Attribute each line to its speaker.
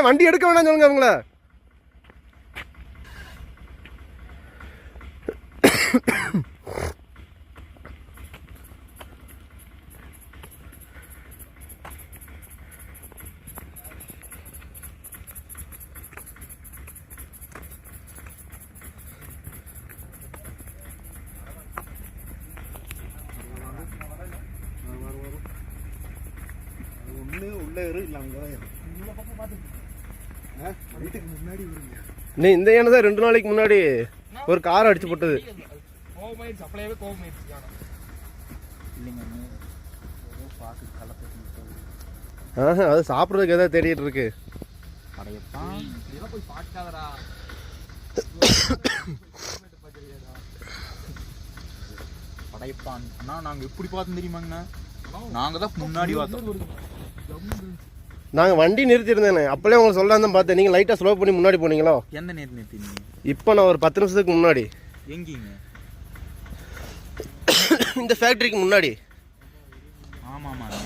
Speaker 1: வண்டி எடுக்க வேணாம் சொல்லுங்க அவங்கள. நீ இந்த ஏனதான் 2 நாளைக்கு முன்னாடி ஒரு கார் அடிச்சு போட்டது. அது சாப்பிட்றதுக்கு ஏதாவது தேடிட்டு இருக்கு.
Speaker 2: படையப்பான் நாங்க எப்படி பார்த்தோம் தெரியுமாங்கண்ணா? நாங்க தான் முன்னாடி பார்த்தோம்.
Speaker 1: நாங்கள் வண்டி நிறுத்திருந்தேனே அப்போலே உங்களுக்கு சொல்லலாம் தான் பார்த்தேன். நீங்கள் லைட்டாக ஸ்லோ பண்ணி முன்னாடி போனீங்களோ?
Speaker 2: எந்த நேரத்தில் நிறுத்தினீங்க?
Speaker 1: இப்போ நான் ஒரு 10 நிமிஷத்துக்கு முன்னாடி.
Speaker 2: எங்கீங்க?
Speaker 1: இந்த ஃபேக்ட்ரிக்கு முன்னாடி.
Speaker 2: ஆமாம் ஆமாங்க.